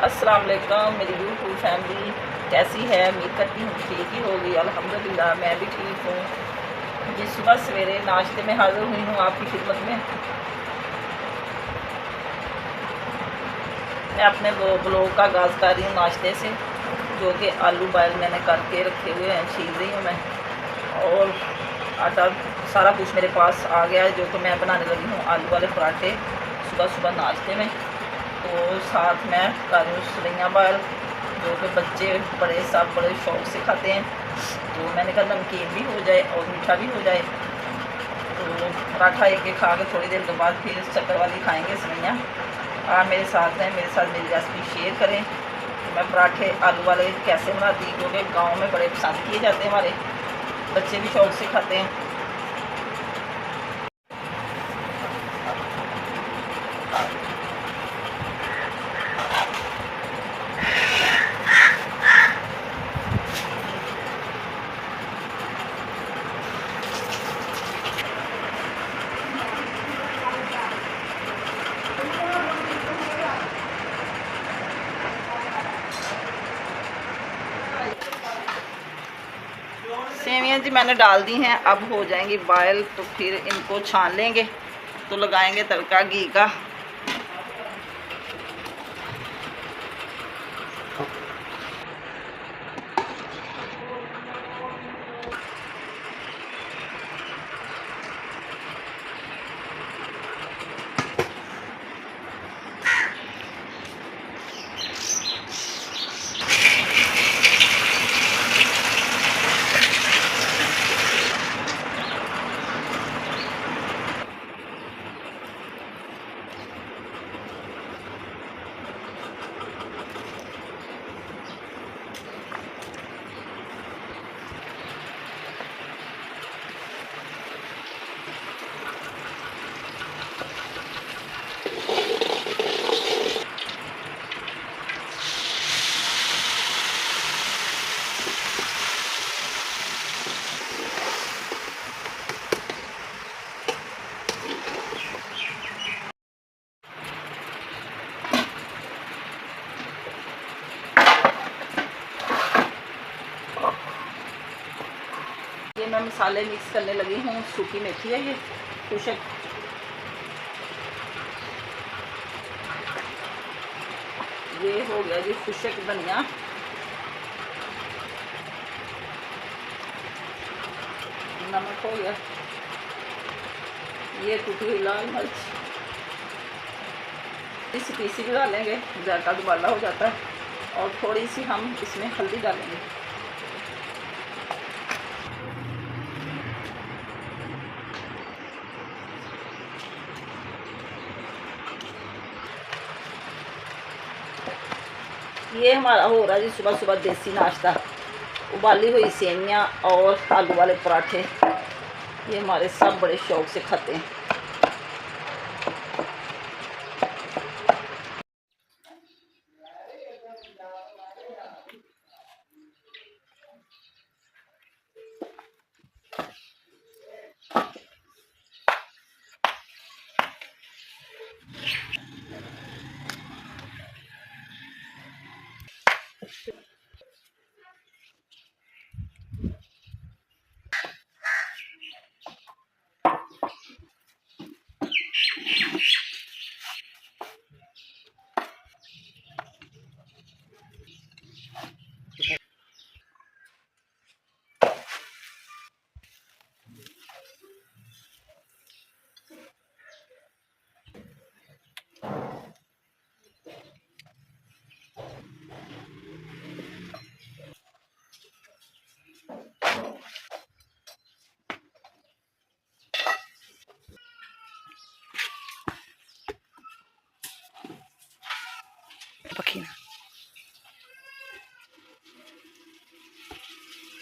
अस्सलाम वालेकुम मेरी यूट्यूब फैमिली कैसी है। उम्मीद करती हूँ ठीक ही होगी। अल्हम्दुलिल्लाह मैं भी ठीक हूँ। जी सुबह सवेरे नाश्ते में हाज़िर हुई हूँ आपकी खिदमत में। मैं अपने ब्लॉग का आगाज़ कर रही हूँ नाश्ते से, जो कि आलू बॉयल मैंने करके रखे हुए हैं, छील रही हूँ मैं। और आटा सारा कुछ मेरे पास आ गया है, जो कि मैं बनाने लगी हूँ आलू वाले पराठे सुबह सुबह नाश्ते में। तो साथ मैं कर रही हूँ सवैयाँ बॉयल, जो कि बच्चे बड़े सब बड़े शौक़ से खाते हैं। तो मैंने कहा नमकीन भी हो जाए और मीठा भी हो जाए। तो पराठा एक एक खा के थोड़ी देर के बाद फिर शक्कर वाली खाएँगे सवैयाँ। आप मेरे साथ हैं, मेरे साथ मेरी रेसिपी शेयर करें। मैं पराठे आलू वाले कैसे बनाती हूँ, क्योंकि गाँव में बड़े पसंद किए जाते हैं, हमारे बच्चे भी शौक़ से खाते हैं। सेवियाँ जी मैंने डाल दी हैं, अब हो जाएंगी बॉयल, तो फिर इनको छान लेंगे। तो लगाएंगे तड़का घी का। ये मैं मसाले मिक्स करने लगी हूँ। सूखी मेथी है, ये खुशक, ये हो गया जी खुशक धनिया, नमक हो गया, ये कुटी हुई लाल मिर्च, इस पीसी भी डालेंगे, ज़्यादा दुबाला हो जाता है। और थोड़ी सी हम इसमें हल्दी डालेंगे। ये हमारा हो रहा है जी सुबह सुबह देसी नाश्ता। उबाली हुई सेवियाँ और आलू वाले पराठे, ये हमारे सब बड़े शौक़ से खाते हैं।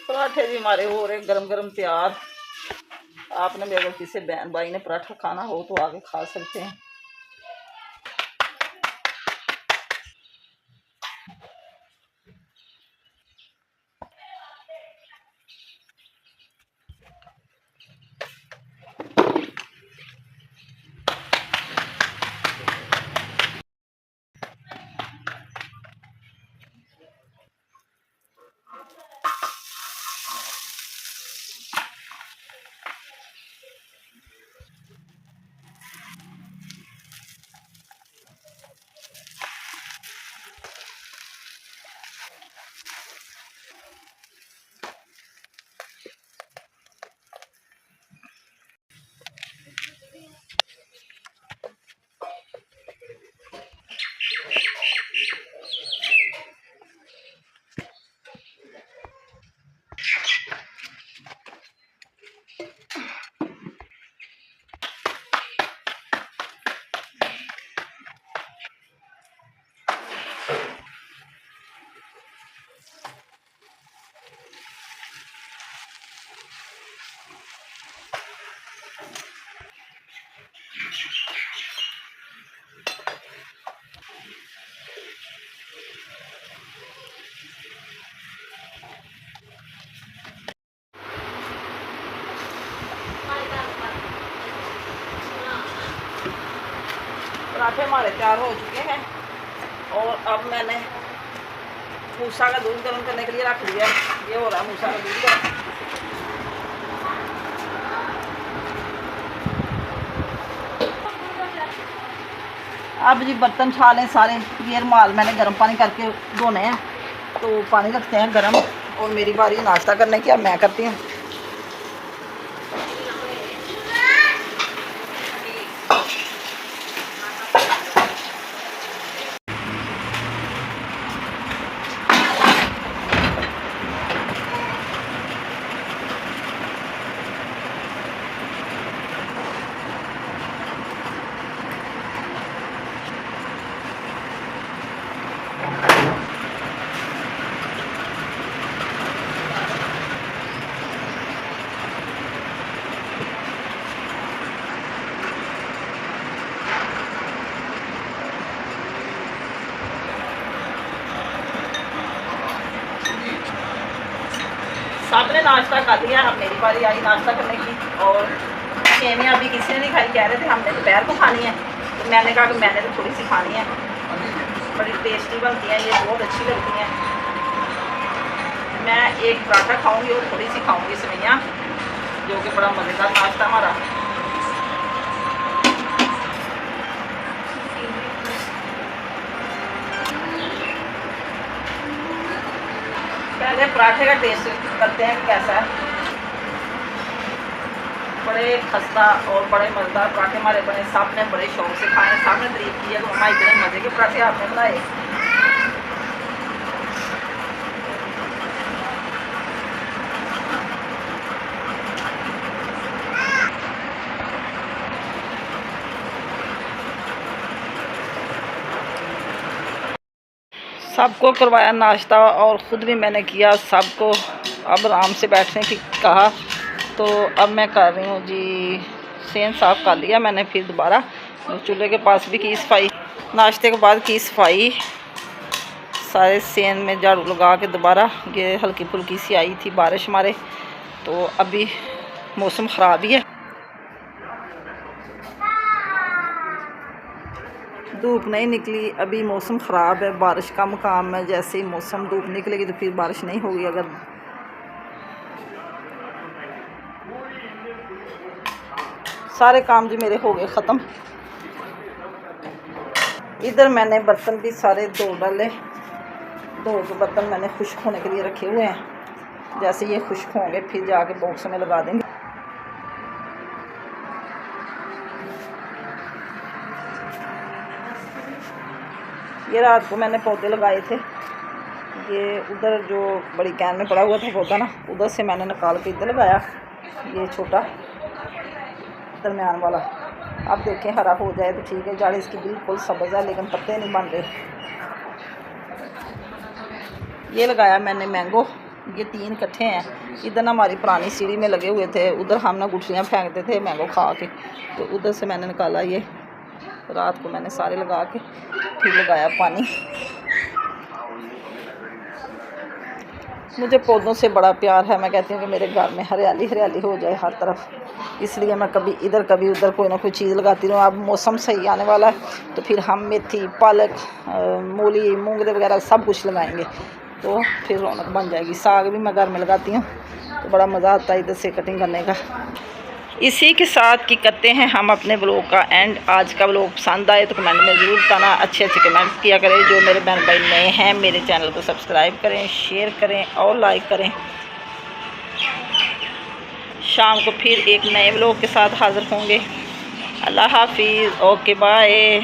पराठे भी हमारे हो रहे गरम गरम तैयार। आपने भी अगर किसी बहन भाई ने पराठा खाना हो तो आगे खा सकते हैं। हमारे तैयार हो चुके हैं और अब मैंने मूसा का दूध गर्म करने के लिए रख दिया है। ये हो रहा है मूसा का दूध गर्म। अब जी बर्तन छाले सारे, ये रुमाल मैंने गर्म पानी करके धोने हैं, तो पानी रखते हैं गर्म। और मेरी बारी नाश्ता करने की, अब मैं करती हूँ। सबने नाश्ता कर लिया, अब मेरी बारी आई नाश्ता करने की। और सेवियाँ अभी किसी ने नहीं खाई, कह रहे थे हमने दोपहर को खानी है, तो मैंने कहा कि मैंने तो थोड़ी सी खानी है। बड़ी टेस्टी बनती हैं ये, बहुत अच्छी लगती हैं। मैं एक पराठा खाऊंगी और थोड़ी सी खाऊंगी सेवियाँ, जो कि बड़ा मज़ेदार नाश्ता हमारा। पहले पराठे का टेस्ट करते हैं कैसा है। बड़े खस्ता और बड़े मज़ेदार पराठे हमारे बने, सब ने बड़े शौक से खाए, सब ने तारीफ की है कि मम्मा इतने मज़े के पराठे आपने बनाए। सबको करवाया नाश्ता और ख़ुद भी मैंने किया सबको। अब आराम से बैठने की कहा, तो अब मैं कर रही हूँ जी, सेन साफ़ कर लिया मैंने, फिर दोबारा चूल्हे के पास भी की सफाई, नाश्ते के बाद की सफाई, सारे सेन में झाड़ू लगा के दोबारा। ये हल्की फुल्की सी आई थी बारिश हमारे, तो अभी मौसम ख़राब ही है, धूप नहीं निकली, अभी मौसम ख़राब है, बारिश का मकाम है। जैसे ही मौसम धूप निकलेगी तो फिर बारिश नहीं होगी। अगर सारे काम जी मेरे हो गए ख़त्म। इधर मैंने बर्तन भी सारे धो डाले, धो के बर्तन मैंने खुश्क होने के लिए रखे हुए हैं। जैसे ये खुश्क होंगे फिर जाके बॉक्स में लगा देंगे। ये रात को मैंने पौधे लगाए थे, ये उधर जो बड़ी कैन में पड़ा हुआ था पौधा ना, उधर से मैंने निकाल के इधर लगाया, ये छोटा दरमियान वाला। अब देखें हरा हो जाए तो ठीक है। झाड़ी इसकी बिल्कुल सब्ज़ है लेकिन पत्ते नहीं बन रहे। ये लगाया मैंने मैंगो, ये 3 इकट्ठे हैं। इधर ना हमारी पुरानी सीढ़ी में लगे हुए थे, उधर हम ना गुठलियाँ फेंकते थे मैंगो खा के, तो उधर से मैंने निकाला। ये रात को मैंने सारे लगा के फिर लगाया पानी। मुझे पौधों से बड़ा प्यार है, मैं कहती हूँ कि मेरे घर में हरियाली हरियाली हो जाए हर तरफ, इसलिए मैं कभी इधर कभी उधर कोई ना कोई चीज़ लगाती रहूँ। अब मौसम सही आने वाला है तो फिर हम मेथी, पालक, मूली, मूंगरे वगैरह सब कुछ लगाएंगे, तो फिर रौनक बन जाएगी। साग भी मैं घर में लगाती हूँ, तो बड़ा मज़ा आता है इधर से कटिंग करने का। इसी के साथ की करते हैं हम अपने ब्लॉग का एंड। आज का ब्लॉग पसंद आए तो कमेंट में ज़रूर बताना, अच्छे अच्छे कमेंट किया करें। जो मेरे बहन भाई नए हैं मेरे चैनल को सब्सक्राइब करें, शेयर करें और लाइक करें। शाम को फिर एक नए ब्लॉग के साथ हाज़िर होंगे। अल्लाह हाफिज़, ओके बाय।